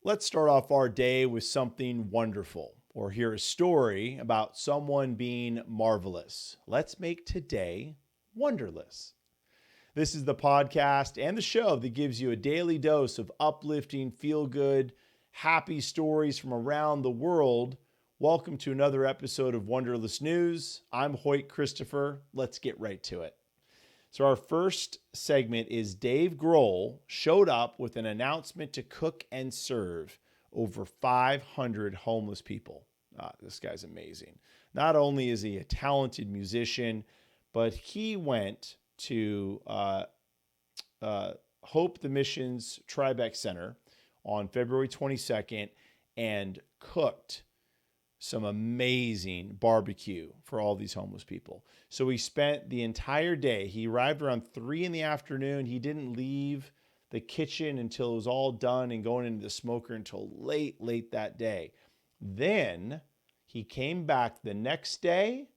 Let's start off our day with something wonderful, or hear a story about someone being marvelous. Let's make today Wonderless. This is the podcast and the show that gives you a daily dose of uplifting, feel good, happy stories from around the world. Welcome to another episode of Wonderless News. I'm Hoyt Christopher. Let's get right to it. So our first segment is Dave Grohl showed up with an announcement to cook and serve over 500 homeless people. This guy's amazing. Not only is he a talented musician, but he went to Hope the Mission's Tribeca Center on February 22nd and cooked some amazing barbecue for all these homeless people. So he spent the entire day. He arrived around 3 in the afternoon. He didn't leave the kitchen until it was all done and going into the smoker until late that day. Then he came back the next day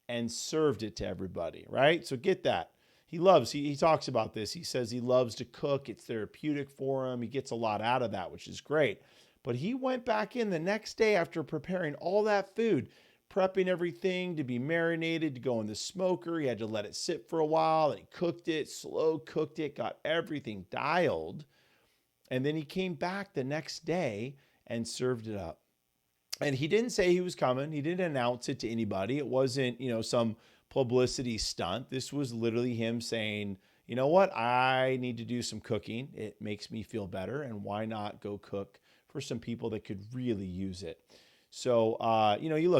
and served it to everybody, right? So get that. He talks about this. He says he loves to cook. It's therapeutic for him. He gets a lot out of that, which is great. But he went back in the next day after preparing all that food, prepping everything to be marinated, to go in the smoker. He had to let it sit for a while. And he cooked it, slow cooked it, got everything dialed. And then he came back the next day and served it up. And he didn't say he was coming. He didn't announce it to anybody. It wasn't, some publicity stunt. This was literally him saying, you know what? I need to do some cooking. It makes me feel better. And why not go cook for some people that could really use it? So,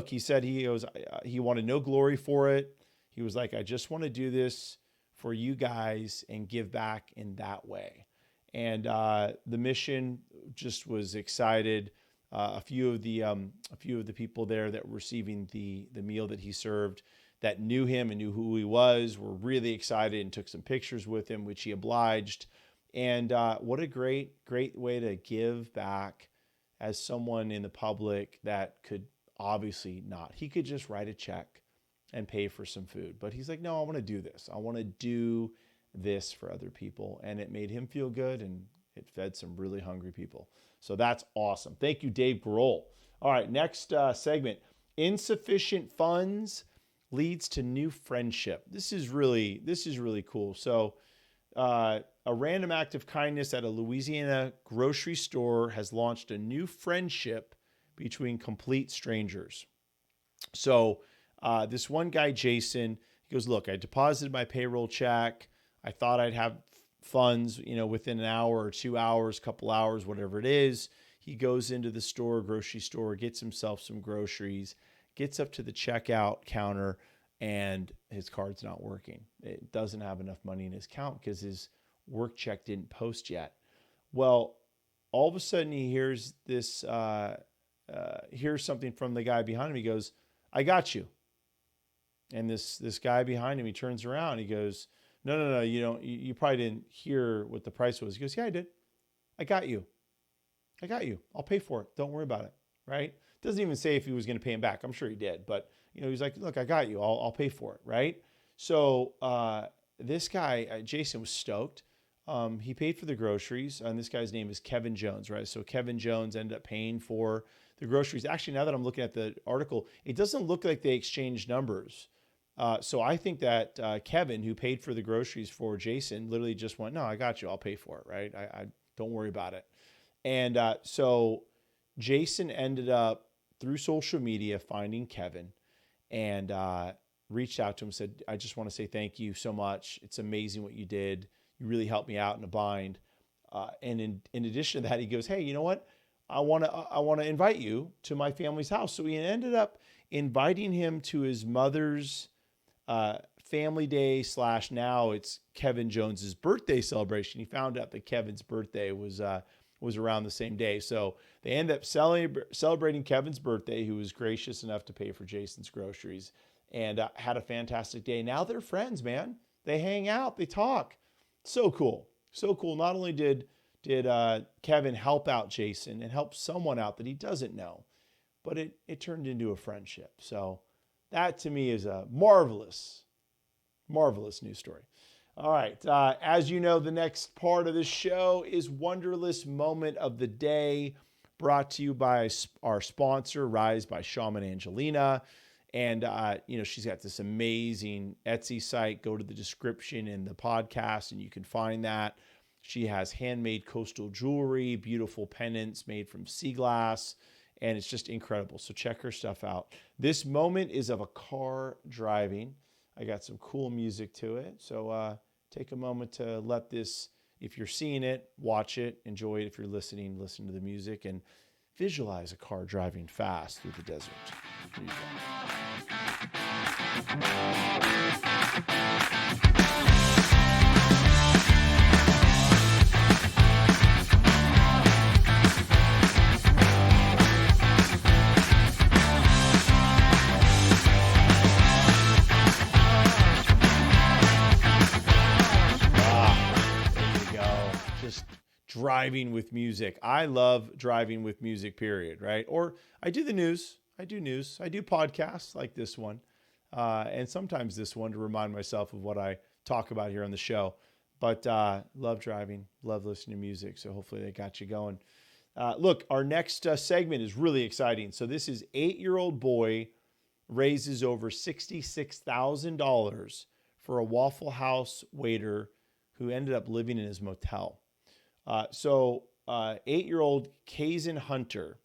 he said he wanted no glory for it. He was like, I just want to do this for you guys and give back in that way. And the mission just was excited. A few of the people there that were receiving the meal that he served that knew him and knew who he was were really excited and took some pictures with him, which he obliged. And what a great way to give back as someone in the public that could obviously not. He could just write a check and pay for some food. But he's like, no, I want to do this. I want to do this for other people. And it made him feel good, and it fed some really hungry people. So that's awesome. Thank you, Dave Grohl. All right, next segment. Insufficient funds leads to new friendship. This is really cool. So a random act of kindness at a Louisiana grocery store has launched a new friendship between complete strangers. So this one guy, Jason, he goes, look, I deposited my payroll check. I thought I'd have funds, within an hour or 2 hours, couple hours, whatever it is. He goes into the store, grocery store, gets himself some groceries, gets up to the checkout counter, and his card's not working. It doesn't have enough money in his account because his work check didn't post yet. Well, all of a sudden he hears this, hears something from the guy behind him. He goes, I got you. And this guy behind him, he turns around. He goes, no, you probably didn't hear what the price was. He goes, yeah, I did. I got you. I'll pay for it. Don't worry about it. Right? Doesn't even say if he was going to pay him back. I'm sure he did. But, he's like, look, I got you. I'll pay for it. Right? So this guy, Jason, was stoked. He paid for the groceries. And this guy's name is Kevin Jones. Right? So Kevin Jones ended up paying for the groceries. Actually, now that I'm looking at the article, it doesn't look like they exchanged numbers. So I think that Kevin, who paid for the groceries for Jason, literally just went, no, I got you. I'll pay for it, right? I don't worry about it. And so Jason ended up, through social media, finding Kevin and reached out to him and said, I just want to say thank you so much. It's amazing what you did. You really helped me out in a bind. And in addition to that, he goes, hey, you know what? I want to invite you to my family's house. So he ended up inviting him to his mother's family day / now it's Kevin Jones's birthday celebration. He found out that Kevin's birthday was around the same day. So they ended up celebrating Kevin's birthday, who was gracious enough to pay for Jason's groceries, and had a fantastic day. Now they're friends, man. They hang out, they talk. So cool. Not only did Kevin help out Jason and help someone out that he doesn't know, but it turned into a friendship. So that to me is a marvelous news story. All right. As you know, the next part of this show is Wonderless Moment of the Day. brought to you by our sponsor, Rise by Shaman Angelina. And, she's got this amazing Etsy site. Go to the description in the podcast and you can find that. She has handmade coastal jewelry, beautiful pendants made from sea glass, and it's just incredible. So check her stuff out. This moment is of a car driving. I got some cool music to it. So take a moment to let this, if you're seeing it, watch it, enjoy it. If you're listening, listen to the music and visualize a car driving fast through the desert. Here you driving with music. I love driving with music, period, right? Or I do the news. I do podcasts like this one. And sometimes this one to remind myself of what I talk about here on the show. But love driving, love listening to music. So hopefully they got you going. Look, our next segment is really exciting. So this is 8-year-old boy raises over $66,000 for a Waffle House waiter who ended up living in his motel. 8-year-old Kazan Hunter,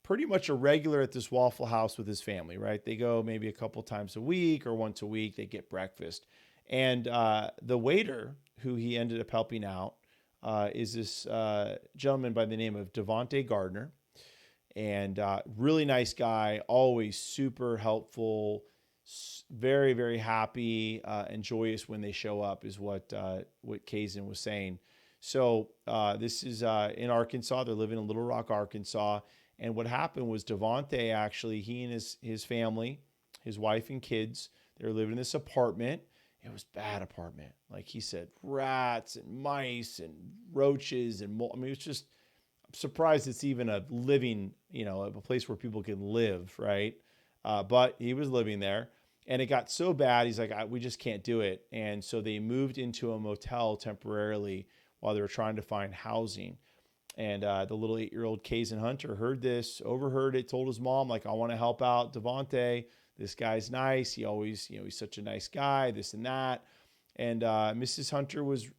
pretty much a regular at this Waffle House with his family, right? They go maybe a couple times a week or once a week. They get breakfast. And the waiter who he ended up helping out is this gentleman by the name of Devontae Gardner. And really nice guy, always super helpful, very, very happy and joyous when they show up is what Kazan was saying. So this is in Arkansas. They're living in Little Rock, Arkansas. And what happened was Devontae actually, he and his family, his wife and kids, they were living in this apartment. It was a bad apartment. Like he said, rats and mice and roaches and mold. I mean, it's just, I'm surprised it's even a living, a place where people can live, right? But he was living there. And it got so bad, he's like, we just can't do it. And so they moved into a motel temporarily while they were trying to find housing. And the little 8-year-old Kazan Hunter heard this, overheard it, told his mom, like, I want to help out Devontae. This guy's nice. He always, he's such a nice guy, this and that. And Mrs. Hunter was,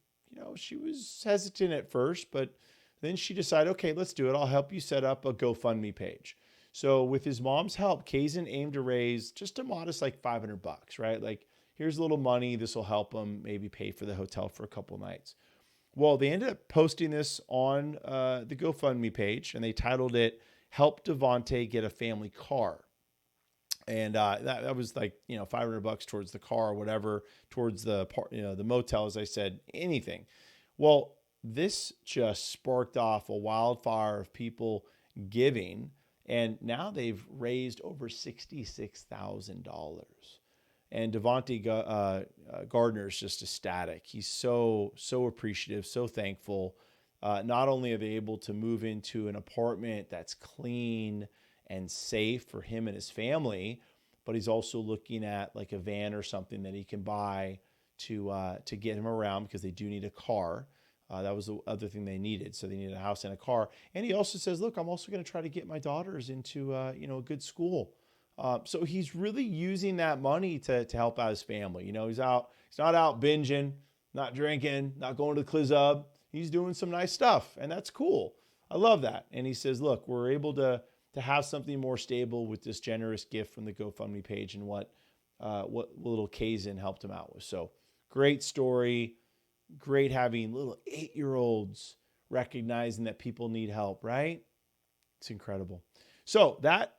she was hesitant at first, but then she decided, okay, let's do it. I'll help you set up a GoFundMe page. So with his mom's help, Kazan aimed to raise just a modest like $500, right? Like, here's a little money. This will help him maybe pay for the hotel for a couple nights. Well, they ended up posting this on the GoFundMe page, and they titled it "Help Devontae Get a Family Car." And that was like, $500 towards the car or whatever, towards the motel, as I said, anything. Well, this just sparked off a wildfire of people giving, and now they've raised over $66,000. And Devontae Gardner is just ecstatic. He's so appreciative, so thankful. Not only are they able to move into an apartment that's clean and safe for him and his family, but he's also looking at like a van or something that he can buy to get him around, because they do need a car. That was the other thing they needed. So they needed a house and a car. And he also says, look, I'm also going to try to get my daughters into a good school. So he's really using that money to help out his family. He's not out binging, not drinking, not going to the club. He's doing some nice stuff, and that's cool. I love that. And he says, look, we're able to have something more stable with this generous gift from the GoFundMe page, and what little Kazan helped him out with. So great story. Great having little 8-year-olds recognizing that people need help, right? It's incredible. So that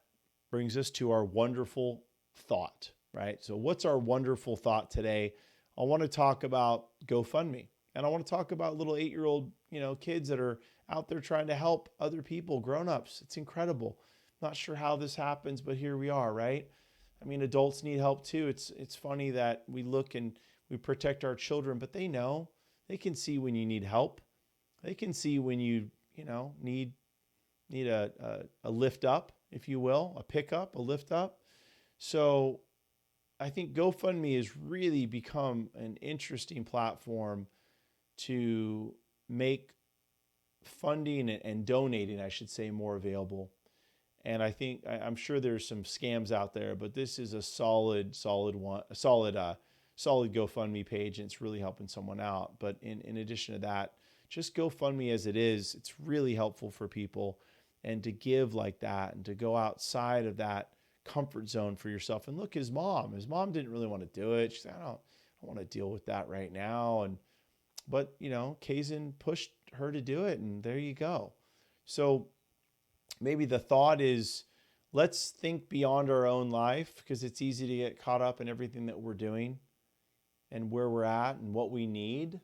brings us to our wonderful thought, right? So what's our wonderful thought today? I want to talk about GoFundMe, and I want to talk about little 8-year-old, kids that are out there trying to help other people, grown-ups. It's incredible. Not sure how this happens, but here we are, right? I mean, adults need help too. It's funny that we look and we protect our children, but they know. They can see when you need help. They can see when you need a lift up, if you will, a pickup, a lift up. So I think GoFundMe has really become an interesting platform to make funding and donating, I should say, more available. And I'm sure there's some scams out there, but this is a solid GoFundMe page, and it's really helping someone out. But in addition to that, just GoFundMe as it is, it's really helpful for people, and to give like that and to go outside of that comfort zone for yourself. And look, his mom didn't really want to do it. She said, I don't want to deal with that right now. But you know, Kazin pushed her to do it, and there you go. So maybe the thought is, let's think beyond our own life, because it's easy to get caught up in everything that we're doing and where we're at and what we need.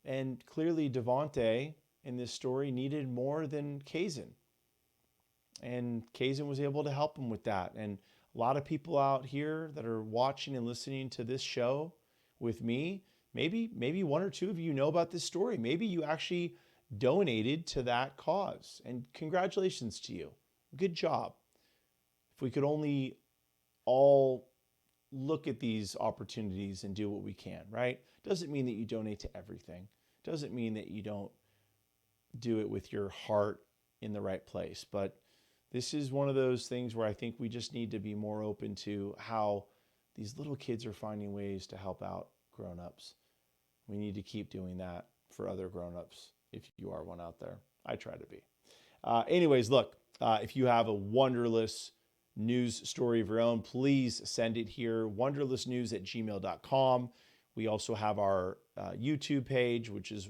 And clearly Devontae in this story needed more than Kazin. And Kazin was able to help him with that. And a lot of people out here that are watching and listening to this show with me, maybe one or two of you know about this story. Maybe you actually donated to that cause. And congratulations to you. Good job. If we could only all look at these opportunities and do what we can, right? Doesn't mean that you donate to everything. Doesn't mean that you don't do it with your heart in the right place. But this is one of those things where I think we just need to be more open to how these little kids are finding ways to help out grown-ups. We need to keep doing that for other grown-ups, if you are one out there. I try to be. Anyways, look, if you have a Wonderlous news story of your own, please send it here, wonderlessnews@gmail.com. We also have our YouTube page, which is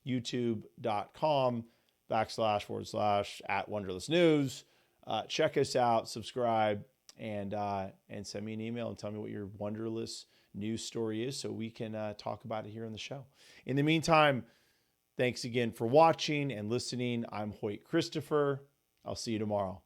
youtube.com//@wonderlessnews. Check us out, subscribe, and send me an email and tell me what your Wonderless news story is so we can talk about it here on the show. In the meantime, thanks again for watching and listening. I'm Hoyt Christopher. I'll see you tomorrow.